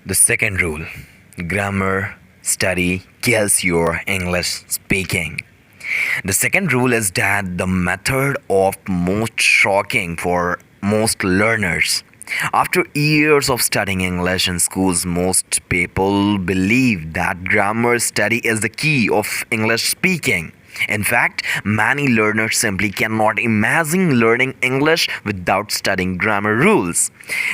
The second rule: grammar study kills your English speaking. The second rule is that the method of most shocking for most learners. After years of studying English in schools, most people believe that grammar study is the key of English speaking. In fact, many learners simply cannot imagine learning English without studying grammar rules.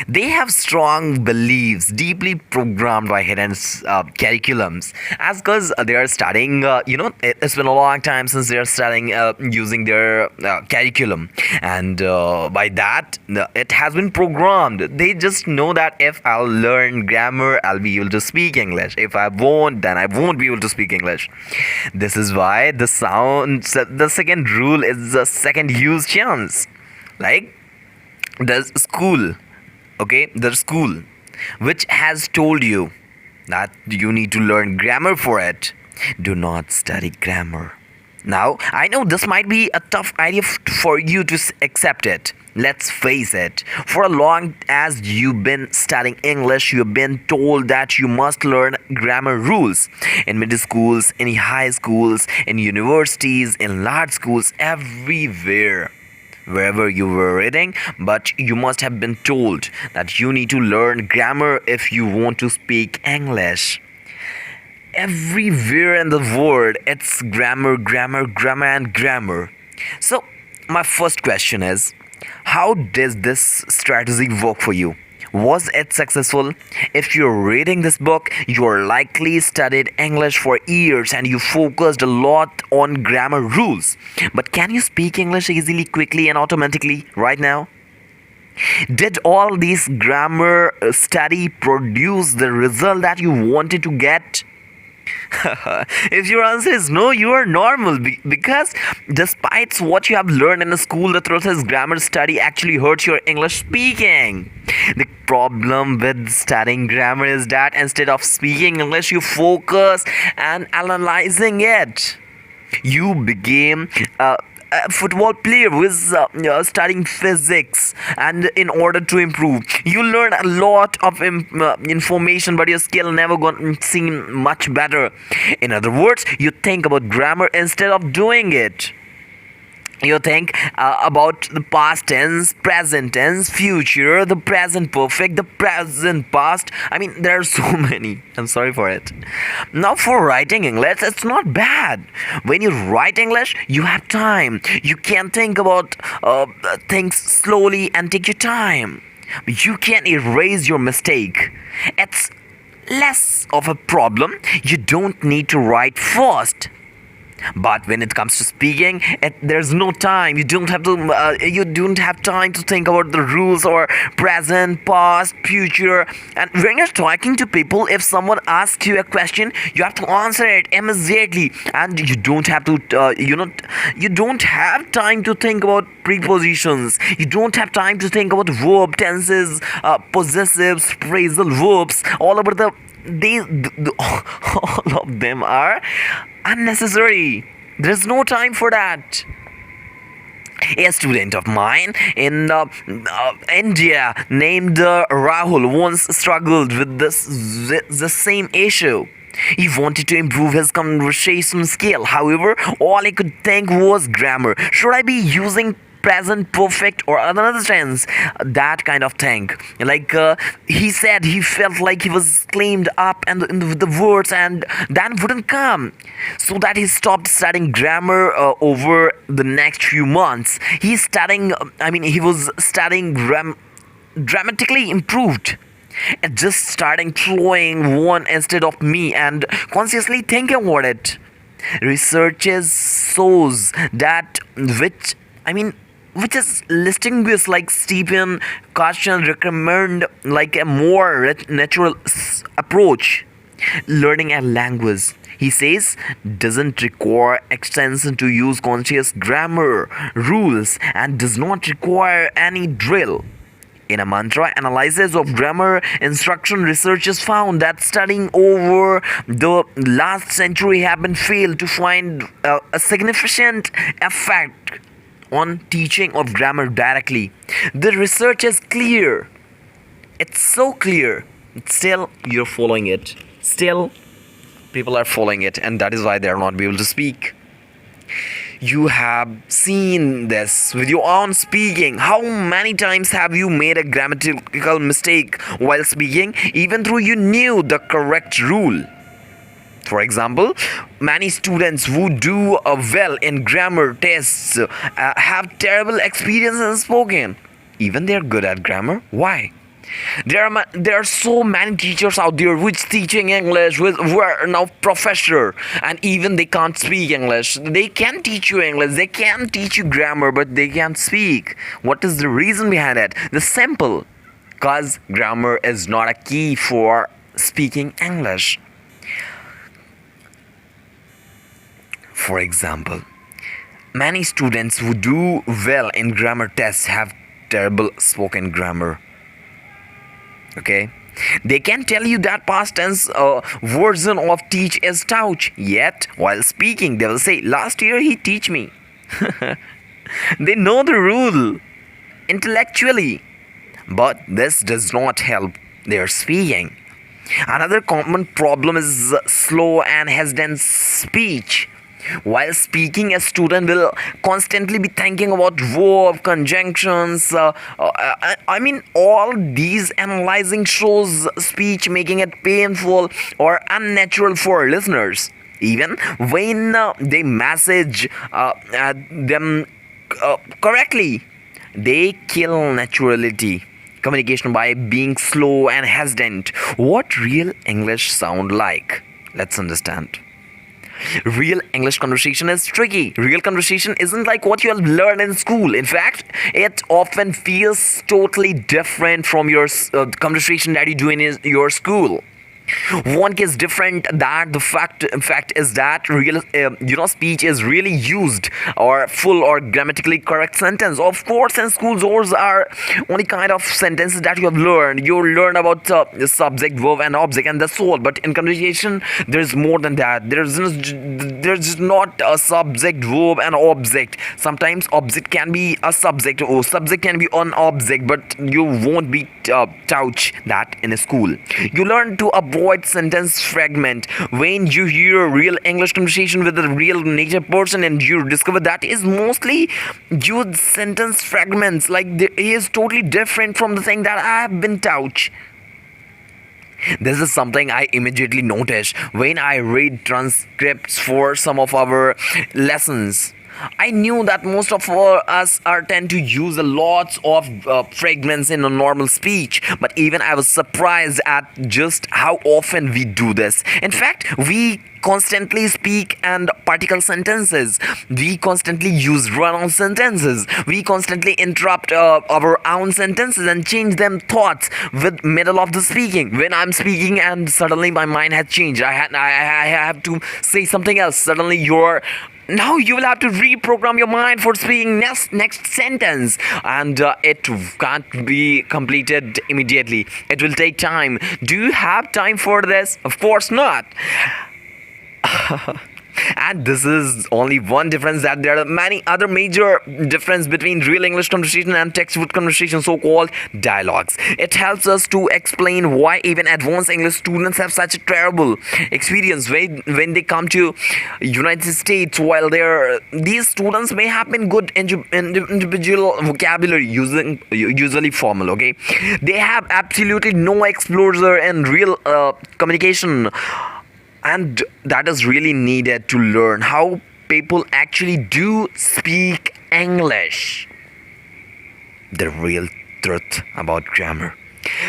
They have strong beliefs deeply programmed by hidden curriculums, as because they are studying, it's been a long time since they are studying using their curriculum, and by that, it has been programmed. They just know that if I'll learn grammar, I'll be able to speak English. If I won't, then I won't be able to speak English. This is why the second rule is the second use chance. Like the school, the school which has told you that you need to learn grammar for it, do not study grammar. Now, I know this might be a tough idea for you to accept it. Let's face it, for as long as you've been studying English, you've been told that you must learn grammar rules. In middle schools, in high schools, in universities, in large schools, everywhere. Wherever you were reading, but you must have been told that you need to learn grammar if you want to speak English. Everywhere in the world, it's grammar, grammar, grammar, and grammar. So, my first question is, how does this strategy work for you? Was it successful? If you're reading this book, you're likely studied English for years and you focused a lot on grammar rules. But can you speak English easily, quickly, and automatically right now? Did all these grammar study produce the result that you wanted to get? If your answer is no, you are normal because despite what you have learned in the school, the truth is grammar study actually hurts your English speaking. The problem with studying grammar is that instead of speaking English, you focus and analyzing it. You became a football player who is studying physics, and in order to improve, you learn a lot of information, but your skill never gonna seem much better. In other words, you think about grammar instead of doing it. You think about the past tense, present tense, future, the present perfect, the present past. I mean, there are so many. I'm sorry for it. Now, for writing English, it's not bad. When you write English, you have time. You can think about things slowly and take your time. You can erase your mistake. It's less of a problem. You don't need to write fast. But when it comes to speaking, there's no time. You don't have time to think about the rules or present, past, future. And when you're talking to people, if someone asks you a question, you have to answer it immediately, and you don't have to you don't have time to think about prepositions. You don't have time to think about verb tenses, possessives, phrasal verbs. All of them are unnecessary. There's no time for that. A student of mine in India named Rahul once struggled with the same issue. He wanted to improve his conversation skill. However, all he could think was grammar. Should I be using present perfect or another tense? That kind of thing. Like he said, he felt like he was claimed up and the words and that wouldn't come. So that he stopped studying grammar over the next few months. He was studying dramatically improved. It just starting flowing one instead of me and consciously thinking about it. Researches shows that which is linguists like Stephen Caution recommend like a more natural approach. Learning a language, he says, doesn't require extension to use conscious grammar rules and does not require any drill. In a mantra analysis of grammar instruction, researchers found that studying over the last century have been failed to find a significant effect on teaching of grammar directly. The research is clear. It's so clear. Still, you're following it. Still, people are following it, and that is why they are not able to speak. You have seen this with your own speaking. How many times have you made a grammatical mistake while speaking, even though you knew the correct rule? For example, many students who do well in grammar tests have terrible experience in spoken. Even they are good at grammar. Why? There are so many teachers out there which teaching English, who are now professor, and even they can't speak English. They can teach you English, they can teach you grammar, but they can't speak. What is the reason behind it? The simple, cause grammar is not a key for speaking English. For example, many students who do well in grammar tests have terrible spoken grammar. Okay, they can tell you that past tense version of teach is touch, yet while speaking they will say last year he teach me. They know the rule intellectually, but this does not help their speaking. Another common problem is slow and hesitant speech. While speaking, a student will constantly be thinking about verb, conjunctions. All these analyzing shows speech, making it painful or unnatural for listeners. Even when they message them correctly, they kill naturality communication by being slow and hesitant. What real English sound like? Let's understand. Real English conversation is tricky. Real conversation isn't like what you have learned in school. In fact, it often feels totally different from your conversation that you do in your school. One case different that the fact is that real speech is really used or full or grammatically correct sentence. Of course, in schools those are only kind of sentences that you have learned. You learn about the subject, verb, and object, and that's all. But in communication, there's more than that. There's not a subject, verb, and object. Sometimes object can be a subject or subject can be an object, but you won't be touch that in a school. You learn to avoid sentence fragment. When you hear real English conversation with a real native person and you discover that is mostly used sentence fragments, like he is totally different from the thing that I have been taught. This is something I immediately notice when I read transcripts for some of our lessons. I knew that most of us are tend to use a lot of fragments in a normal speech, but even I was surprised at just how often we do this. In fact, we constantly speak and particle sentences. We constantly use run-on sentences. We constantly interrupt our own sentences and change them thoughts with middle of the speaking. When I'm speaking and suddenly my mind has changed, I have to say something else. Suddenly now you will have to reprogram your mind for speaking next sentence, and it can't be completed immediately. It will take time. Do you have time for this? Of course not. And this is only one difference, that there are many other major difference between real English conversation and textbook conversation, so-called dialogues. It helps us to explain why even advanced English students have such a terrible experience when they come to United States. While these students may have been good individual vocabulary, usually formal, okay, they have absolutely no exposure in real communication. And that is really needed to learn how people actually do speak English. The real truth about grammar.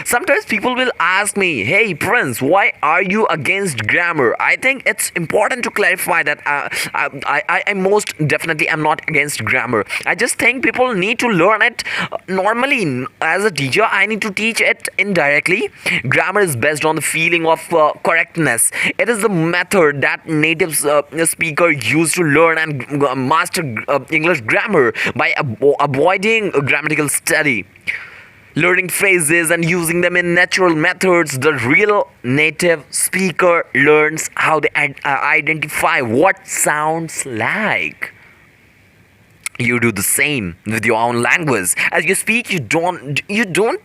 Sometimes people will ask me, hey Prince, why are you against grammar? I think it's important to clarify that I most definitely am not against grammar. I just think people need to learn it normally. As a teacher, I need to teach it indirectly. Grammar is based on the feeling of correctness. It is the method that native speaker use to learn and master English grammar by avoiding grammatical study, learning phrases and using them in natural methods. The real native speaker learns how they identify what sounds like. you do the same with your own language. As you speak, you don't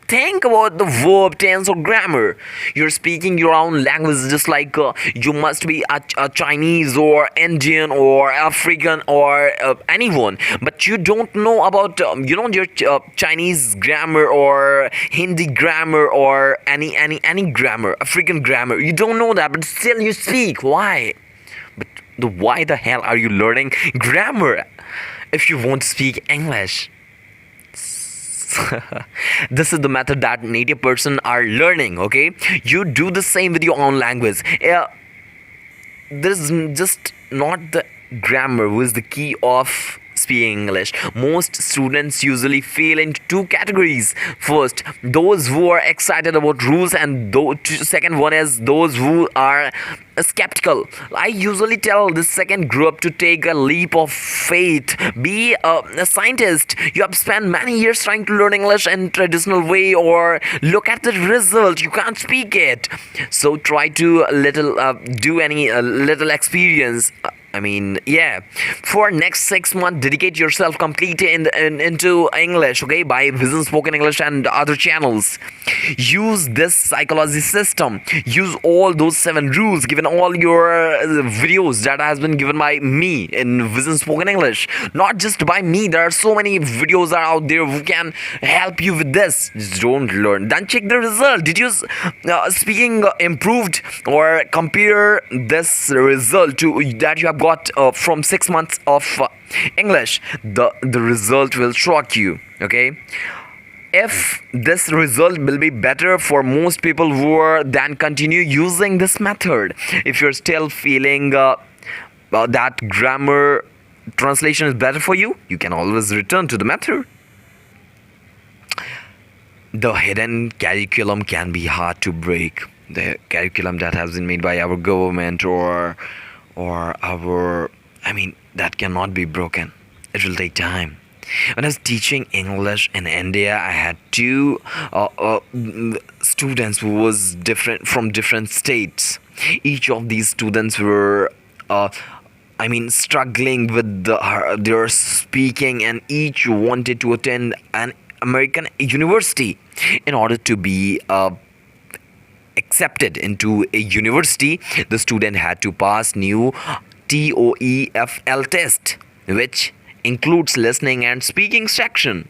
think about the verb, tense, or grammar. You're speaking your own language, just like you must be a Chinese or Indian or African or anyone, but you don't know about your Chinese grammar or Hindi grammar or any grammar, African grammar. You don't know that, but still you speak. Why? But why the hell are you learning grammar if you won't speak English? This is the method that native person are learning. Okay, you do the same with your own language. This is just not the grammar who is the key of speaking English. Most students usually fall into two categories. First, those who are excited about rules, and second one is those who are skeptical. I usually tell this second group to take a leap of faith. Be a scientist. You have spent many years trying to learn English in traditional way, or look at the result. You can't speak it. So try to do any little experience. I mean, yeah. For next 6 months, dedicate yourself completely into English, okay? By Vision Spoken English and other channels. Use this psychology system. Use all those 7 rules given all your videos that has been given by me in Vision Spoken English. Not just by me. There are so many videos are out there who can help you with this. Just don't learn. Then check the result. Did you speaking improved, or compare this result to that you have got from 6 months of English? The result will shock you. Okay, if this result will be better for most people who are, then continue using this method. If you're still feeling that grammar translation is better for you, you can always return to the method. The hidden curriculum can be hard to break. The curriculum that has been made by our government or our, I mean, that cannot be broken. It will take time. When I was teaching English in India, I had two students who was different from different states. Each of these students were struggling with their speaking, and each wanted to attend an American university. In order to be accepted into a university, the student had to pass new TOEFL test, which includes listening and speaking section.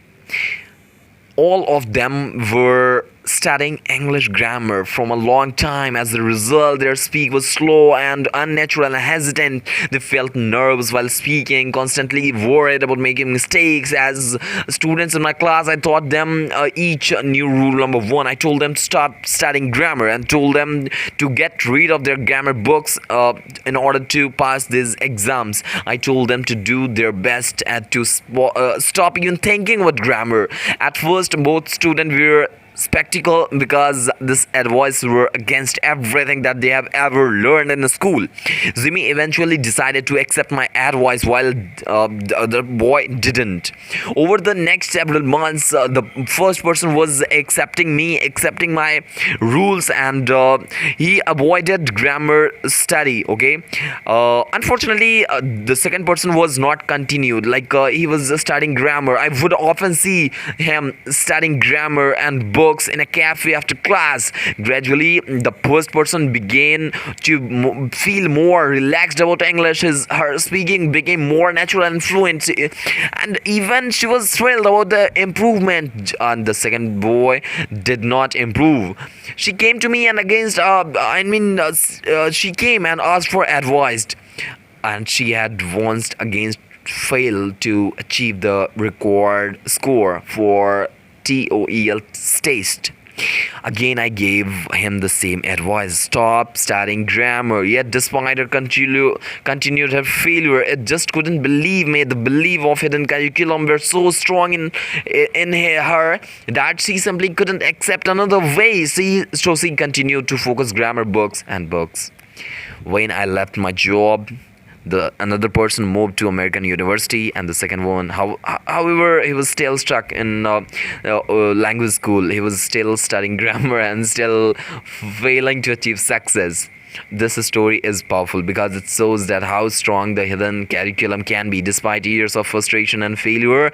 All of them were studying English grammar from a long time. As a result, their speak was slow and unnatural and hesitant. They felt nervous while speaking, constantly worried about making mistakes. As students in my class, I taught them each new rule. Number 1, I told them to start studying grammar and told them to get rid of their grammar books in order to pass these exams. I told them to do their best and to stop even thinking about grammar. At first, both students were spectacle because this advice were against everything that they have ever learned in the school. Jimmy eventually decided to accept my advice, while the other boy didn't. Over the next several months, the first person was accepting my rules, and he avoided grammar study. Okay, unfortunately, the second person was not continued. Like he was studying grammar. I would often see him studying grammar and books in a cafe after class. Gradually, the first person began to feel more relaxed about English. Her speaking became more natural and fluent, and even she was thrilled about the improvement. And the second boy did not improve. She came to me and she came and asked for advice, and she had once again failed to achieve the required score for TOEL test. Again, I gave him the same advice: stop studying grammar. Yet, despite her continued her failure, it just couldn't believe me. The belief of hidden curriculum were so strong in her that she simply couldn't accept another way. So she continued to focus grammar books and books. When I left my job, another person moved to American University, and the second one, however, he was still stuck in language school. He was still studying grammar and still failing to achieve success. This story is powerful because it shows that how strong the hidden curriculum can be. Despite years of frustration and failure,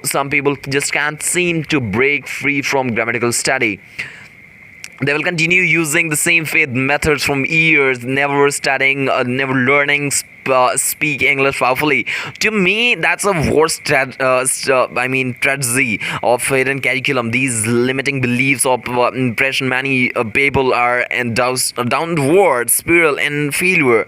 some people just can't seem to break free from grammatical study. They will continue using the same faith methods from years, never studying, never learning speak English powerfully. To me, that's a worst tragedy of hidden curriculum. These limiting beliefs of impression many people are in downward spiral and failure.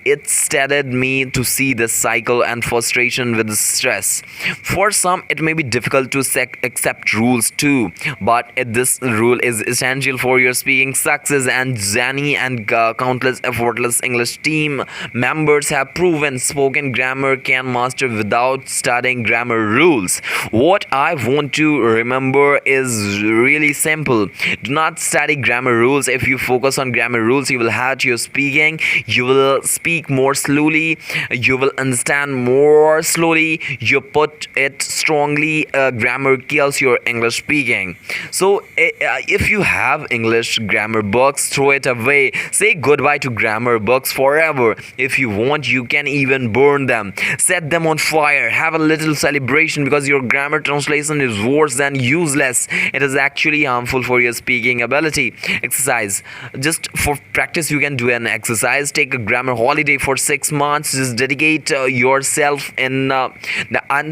It steadied me to see the cycle and frustration with the stress. For some, it may be difficult to accept rules too, but this rule is essential for your speaking success. And Zani and countless effortless English team members have proven spoken grammar can master without studying grammar rules. What I want to remember is really simple. Do not study grammar rules. If you focus on grammar rules, you will hurt your speaking. You will speak more slowly. You will understand more slowly. You put it strongly. Grammar kills your English speaking. So if you have English grammar books, throw it away. Say goodbye to grammar books forever. If you want, you can even burn them. Set them on fire. Have a little celebration because your grammar translation is worse than useless. It is actually harmful for your speaking ability. Exercise. Just for practice, you can do an exercise. Take a grammar holiday for 6 months. Just dedicate yourself and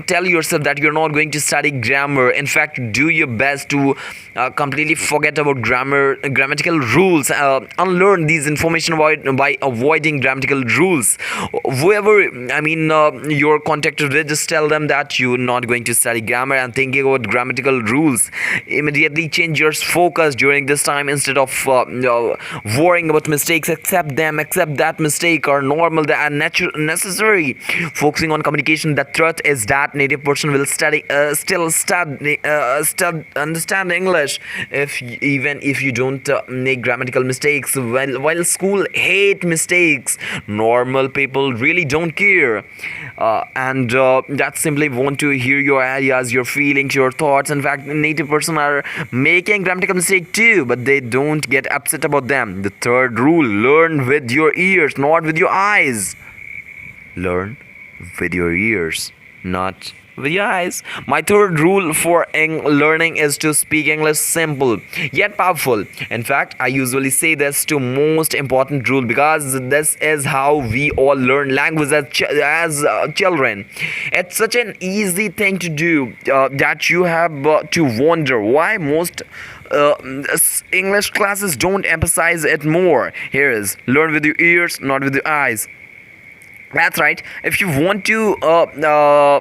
tell yourself that you're not going to study grammar. In fact, do your best to completely forget about grammatical rules. Unlearn these information by avoiding grammatical rules. Whoever you're contacted with, just tell them that you're not going to study grammar and thinking about grammatical rules. Immediately change your focus during this time. Instead of worrying about mistakes, accept them. Accept that mistake are normal, they are necessary. Focusing on communication. The truth is that native person will understand English even if you don't make grammatical mistakes. While school hate mistakes, normal people really don't care, and that simply want to hear your ideas, your feelings, your thoughts. In fact, native person are making grammatical mistake too, but they don't get upset about them. The third rule: learn with your ears, not with your eyes. Learn with your ears, not with your eyes. My third rule for learning is to speak English simple yet powerful. In fact, I usually say this to most important rule because this is how we all learn language as children. It's such an easy thing to do that you have to wonder why most English classes don't emphasize it more. Here is: learn with your ears, not with your eyes. That's right. If you want to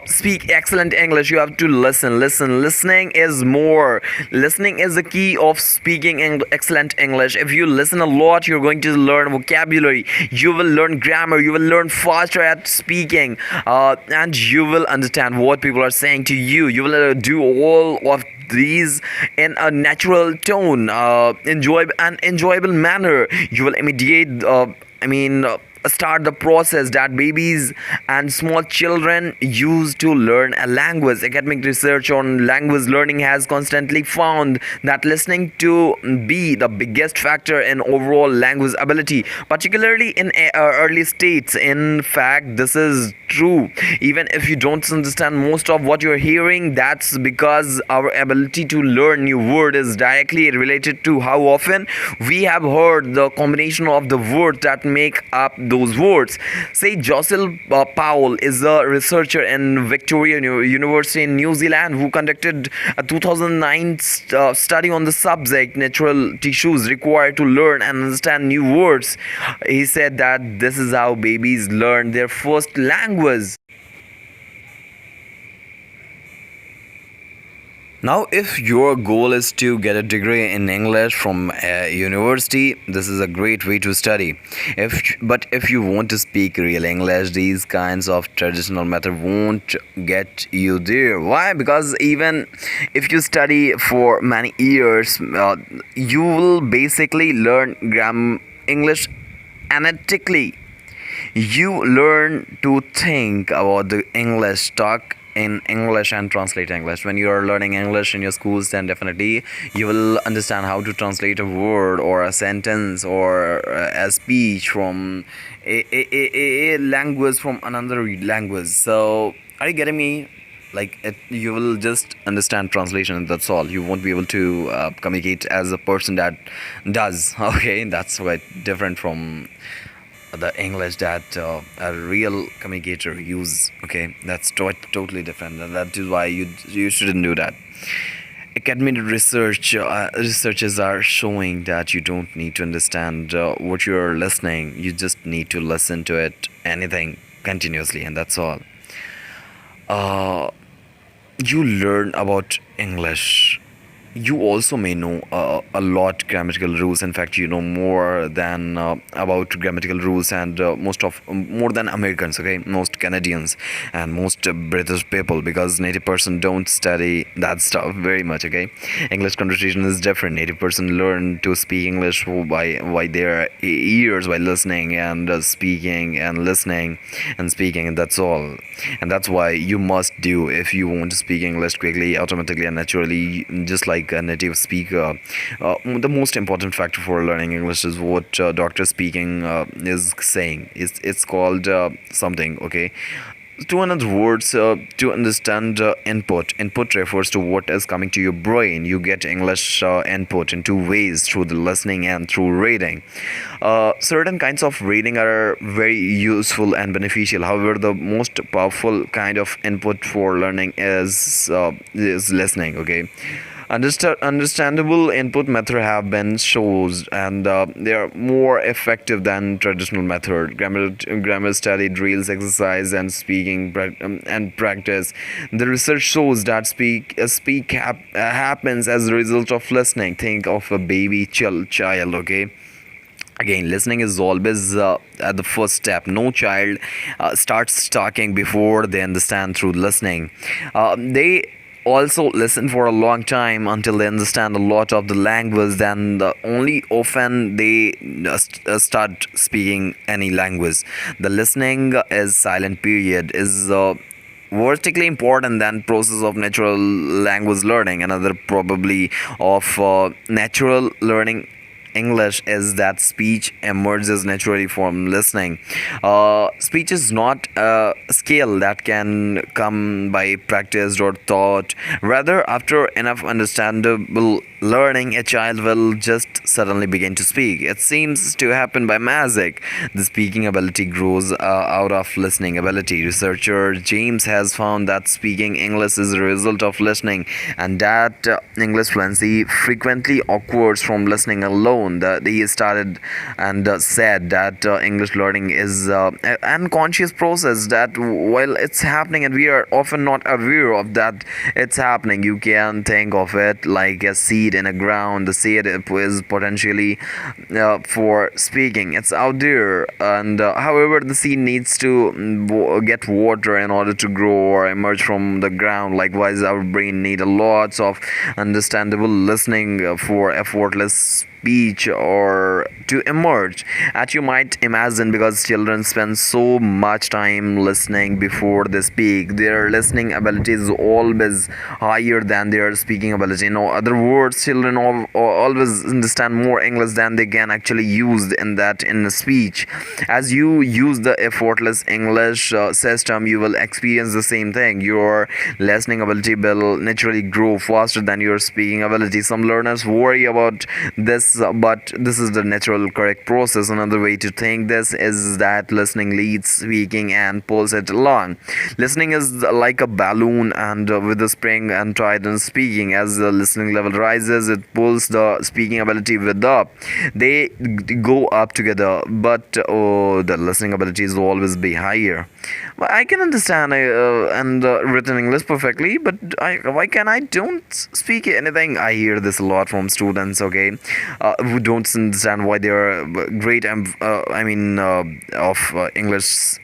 speak excellent English, you have to listen. Listening is more. Listening is the key of speaking excellent English. If you listen a lot, you're going to learn vocabulary. You will learn grammar. You will learn faster at speaking, and you will understand what people are saying to you. You will do all of these in a natural tone, enjoyable manner. You will immediate. Start the process that babies and small children use to learn a language. Academic research on language learning has constantly found that listening to be the biggest factor in overall language ability, particularly in early states. In fact, this is true even if you don't understand most of what you're hearing. That's because our ability to learn new word is directly related to how often we have heard the combination of the words that make up those words. Say Jocelyn Powell is a researcher in Victoria University in New Zealand who conducted a 2009 study on the subject: natural tissues required to learn and understand new words. He said that this is how babies learn their first language. Now, if your goal is to get a degree in English from a university, this is a great way to study. But if you want to speak real English, these kinds of traditional method won't get you there. Why? Because even if you study for many years, you will basically learn English analytically. You learn to think about the English, talk in English and translate English. When you are learning English in your schools, then definitely you will understand how to translate a word or a sentence or a speech from a language from another language. So, are you getting me? Like you will just understand translation. That's all. You won't be able to communicate as a person that does. Okay, that's quite different from the English that a real communicator use. Okay, that's totally different, and that is why you shouldn't do that. Academic researches are showing that you don't need to understand what you're listening. You just need to listen to it anything continuously, and that's all. Uh, you learn about English, you also may know a lot grammatical rules. In fact, you know more than about grammatical rules and more than Americans. Okay, most Canadians and most British people, because native person don't study that stuff very much. Okay, English conversation is different. Native person learn to speak English by their ears, by listening and speaking and listening and speaking, and that's all. And that's why you must do, if you want to speak English quickly, automatically and naturally, just like a native speaker. The most important factor for learning English is what doctor speaking is saying. It's called something. Okay, to another words, to understand input refers to what is coming to your brain. You get English input in two ways: through the listening and through reading. Certain kinds of reading are very useful and beneficial. However, the most powerful kind of input for learning is listening. Okay, understandable input method have been shows, and they are more effective than traditional method. Grammar study, drills, exercise, and speaking and practice. The research shows that happens as a result of listening. Think of a baby child. Okay, again, listening is always at the first step. No child starts talking before they understand through listening. They also listen for a long time until they understand a lot of the language. Then only often they start speaking any language. The listening is silent period is vertically important than process of natural language learning. Another probably of natural learning English is that speech emerges naturally from listening. Speech is not a skill that can come by practice or thought. Rather, after enough understandable learning, a child will just suddenly begin to speak. It seems to happen by magic. The speaking ability grows out of listening ability. Researcher James has found that speaking English is a result of listening, and that English fluency frequently occurs from listening alone. He started and said that English learning is an unconscious process that while it's happening and we are often not aware of that it's happening. You can think of it like a seed in a ground. The seed is potentially for speaking. It's out there, and however, the seed needs to get water in order to grow or emerge from the ground. Likewise, our brain need a lots of understandable listening for effortless speech or to emerge, as you might imagine, because children spend so much time listening before they speak. Their listening ability is always higher than their speaking ability. In other words, children always understand more English than they can actually use in speech. As you use the effortless English system, you will experience the same thing. Your listening ability will naturally grow faster than your speaking ability. Some learners worry about this, but this is the natural correct process. Another way to think this is that listening leads speaking and pulls it along. Listening is like a balloon and with a spring and tied in speaking. As the listening level rises, it pulls the speaking ability with up. They go up together, but the listening ability is always be higher. Well, I can understand and written English perfectly, but why can I don't speak anything? I hear this a lot from students. Okay, who don't understand why they are great. Of English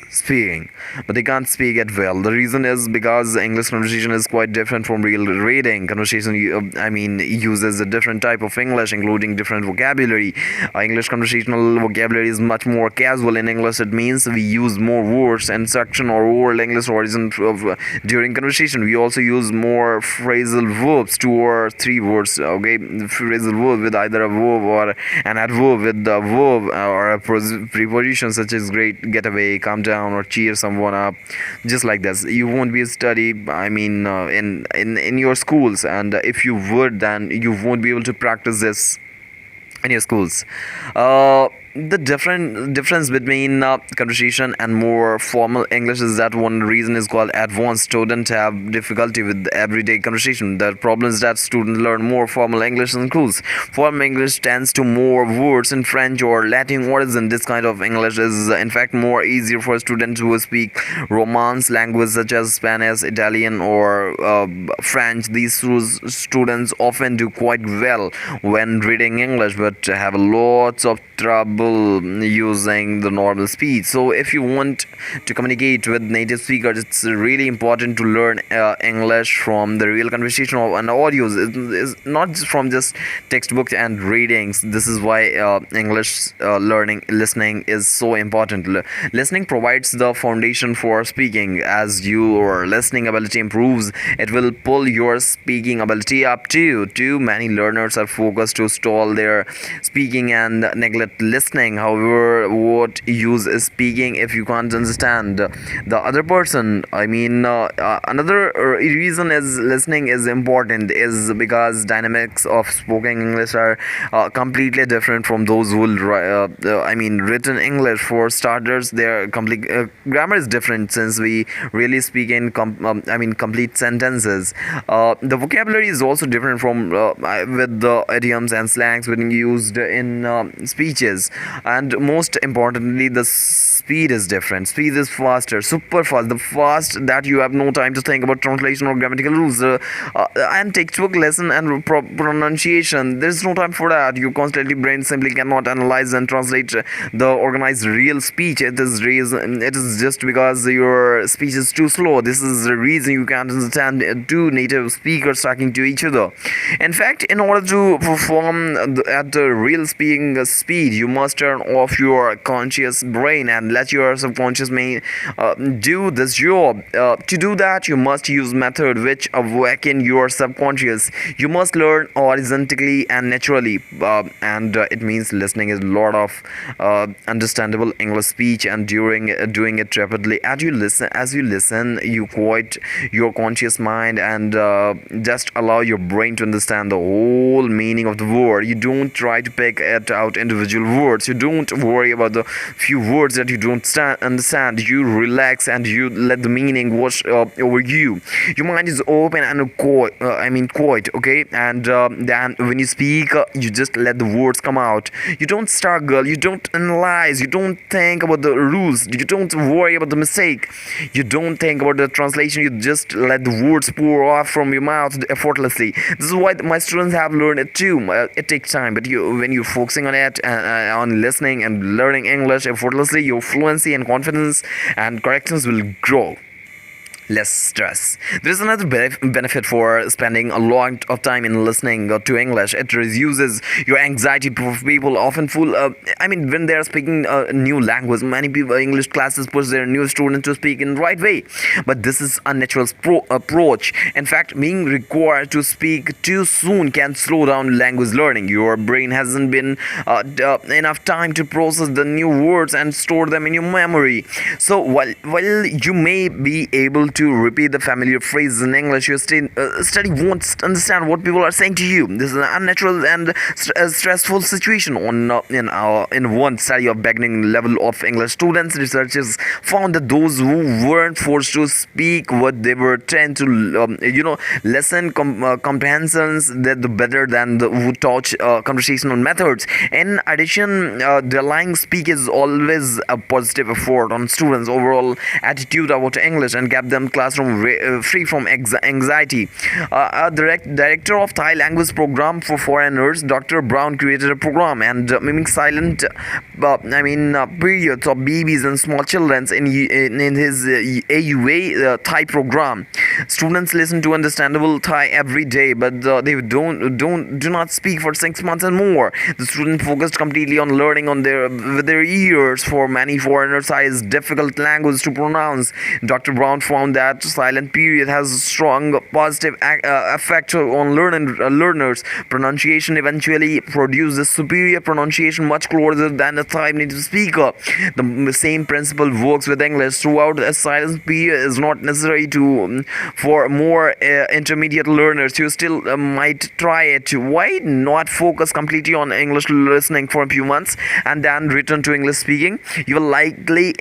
speaking, but they can't speak it well. The reason is because English conversation is quite different from real reading conversation. Uses a different type of English, including different vocabulary. English conversational vocabulary is much more casual. In English, it means we use more words and section or oral English origin during conversation. We also use more phrasal verbs, 2 or 3 words. Okay, phrasal verb with either a verb or an adverb with the verb or a preposition such as great, get away, calm down, or cheer someone up. Just like this, you won't be study. In your schools, and if you would, then you won't be able to practice this in your schools. The difference between conversation and more formal English is that one reason is called advanced. Students have difficulty with everyday conversation. The problem is that students learn more formal English in schools. Formal English tends to more words in French or Latin origin. This kind of English is in fact more easier for students who speak Romance language such as Spanish, Italian, or French. These students often do quite well when reading English, but have lots of trouble using the normal speech. So if you want to communicate with native speakers, it's really important to learn English from the real conversation and audios. It's not just from just textbooks and readings. This is why English listening is so important. Listening provides the foundation for speaking. As your listening ability improves, it will pull your speaking ability up too. Too many learners are focused to stall their speaking and neglect listening. However, what use is speaking if you can't understand the other person? Another reason is listening is important is because dynamics of spoken English are completely different from those who written English. For starters, their complete grammar is different since we really speak in complete sentences. The vocabulary is also different from with the idioms and slangs being used in speeches. And most importantly, the speed is different. Speed is faster, super fast, the fast that you have no time to think about translation or grammatical rules and textbook lesson and pronunciation. There's no time for that. Your constantly brain simply cannot analyze and translate the organized real speech. It is just because your speech is too slow. This is the reason you can't understand two native speakers talking to each other. In fact, in order to perform at the real speaking speed, you must turn off your conscious brain and let your subconscious do this job. To do that, you must use method which awaken your subconscious. You must learn horizontally and naturally, and it means listening is a lot of understandable English speech, and during doing it rapidly. As you listen, you quiet your conscious mind and just allow your brain to understand the whole meaning of the word. You don't try to pick it out individual words. You don't worry about the few words that you don't understand. You relax and you let the meaning wash over you. Your mind is open and quiet, okay? And then when you speak, you just let the words come out. You don't struggle, you don't analyze, you don't think about the rules, you don't worry about the mistake, you don't think about the translation. You just let the words pour off from your mouth effortlessly. This is why my students have learned it too. It takes time, but when you're focusing on it, on listening and learning English effortlessly, your fluency and confidence and correctness will grow. Less stress. There is another benefit for spending a lot of time in listening to English. It reduces your anxiety. People often when they are speaking a new language, many people English classes push their new students to speak in the right way, but this is a natural approach. In fact, being required to speak too soon can slow down language learning. Your brain hasn't been enough time to process the new words and store them in your memory. So while you may be able to repeat the familiar phrases in English, your study won't understand what people are saying to you. This is an unnatural and stressful situation. In one study of beginning level of English students, researchers found that those who weren't forced to speak what they were trained to lesson comprehensions that the better than the who taught conversational methods. In addition, relying speak is always a positive effort on students' overall attitude about English and kept them classroom free from anxiety. Director of Thai language program for foreigners, Dr. Brown created a program and miming silent periods of babies and small children in his AUA Thai program. Students listen to understandable Thai every day, but they do not speak for 6 months and more. The student focused completely on learning on with their ears. For many foreigners, Thai is difficult language to pronounce. Dr. Brown found that silent period has a strong positive effect on learners. Pronunciation eventually produces superior pronunciation much closer than a Thai native speaker. The same principle works with English. Throughout a silent period is not necessary for more intermediate learners. You still might try it. Why not focus completely on English listening for a few months and then return to English speaking? You will likely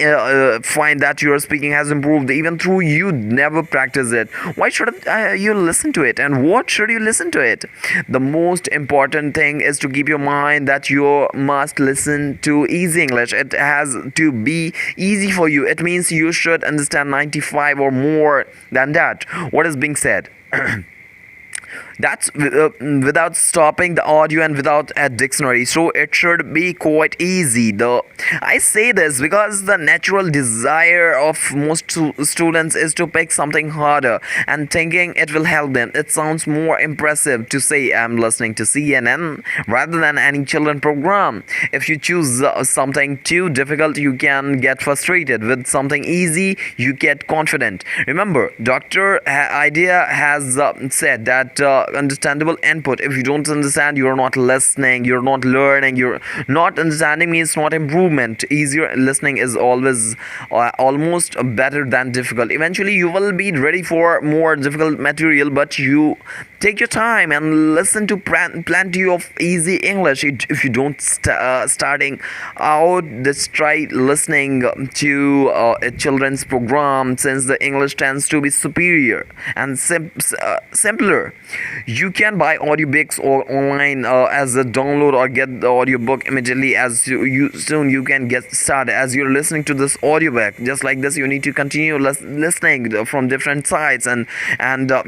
find that your speaking has improved even though you never practice it. Why should you listen to it, and what should you listen to it? The most important thing is to keep your mind that you must listen to easy English. It has to be easy for you. It means you should understand 95 or more than that what is being said. That's without stopping the audio and without a dictionary, so it should be quite easy. Though I say this because the natural desire of most students is to pick something harder and thinking it will help them. It sounds more impressive to say I'm listening to CNN rather than any children program. If you choose something too difficult, you can get frustrated. With something easy, you get confident. Remember, Dr. Idea has said that understandable input. If you don't understand, you're not listening, you're not learning. You're not understanding means not improvement. Easier listening is always almost better than difficult. Eventually you will be ready for more difficult material, but you take your time and listen to plenty of easy English. If you don't starting out, just try listening to a children's program, since the English tends to be superior and simpler. You can buy audiobooks or online as a download, or get the audiobook immediately as soon you can get started. As you're listening to this audiobook, just like this, you need to continue listening from different sites and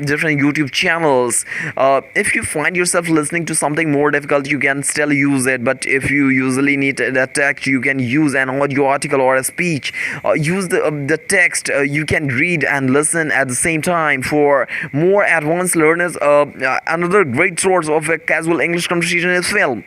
different YouTube channels. If you find yourself listening to something more difficult, you can still use it, but if you usually need a text, you can use an audio article or a speech. Use the text. You can read and listen at the same time. For more advanced learners, another great source of a casual English conversation is film.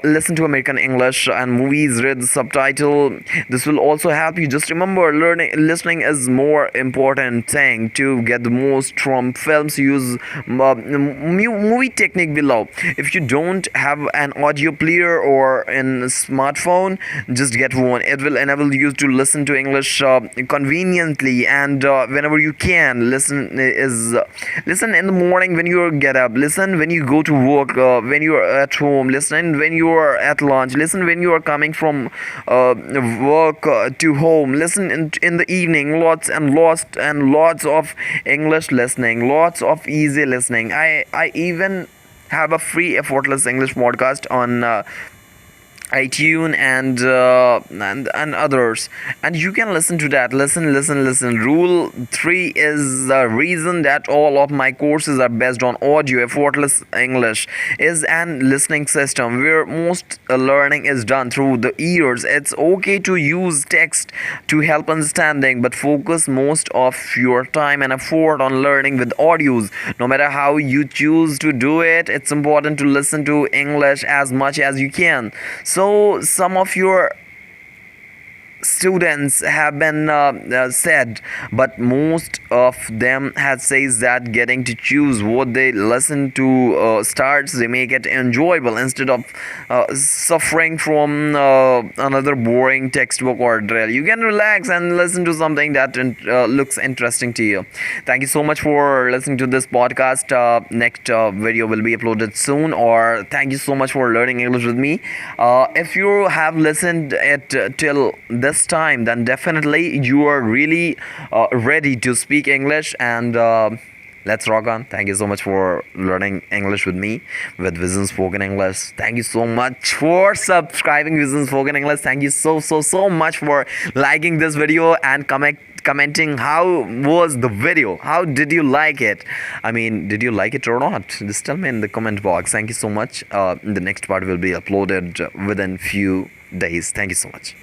Listen to American English and movies, read the subtitle. This will also help you. Just remember, listening is more important thing to get the most from films. Use movie technique below. If you don't have an audio player or in a smartphone, just get one. It will enable you to listen to English conveniently and whenever you can. Listen in the morning when you get up. Listen when you go to work, when you are at home. Listen when you are at lunch. Listen when you are coming from work to home. Listen in the evening. Lots of English listening, lots of easy listening. I even have a free effortless English podcast on iTunes and others, and you can listen to that. Listen. Rule 3 is the reason that all of my courses are based on audio. Effortless English is an listening system where most learning is done through the ears. It's okay to use text to help understanding, but focus most of your time and effort on learning with audios. No matter how you choose to do it, it's important to listen to English as much as you can. So some of your students have been said, but most of them had says that getting to choose what they listen to starts they make it enjoyable instead of suffering from another boring textbook or drill. You can relax and listen to something that looks interesting to you. Thank you so much for listening to this podcast. Next video will be uploaded soon. Or thank you so much for learning English with me. If you have listened it till this time, then definitely you are really ready to speak English, and let's rock on. Thank you so much for learning English with me with Vision Spoken English. Thank you so much for subscribing Vision Spoken English. Thank you so much for liking this video and comment commenting how was the video, how did you like it. I mean, did you like it or not? Just tell me in the comment box. Thank you so much. The next part will be uploaded within few days. Thank you so much.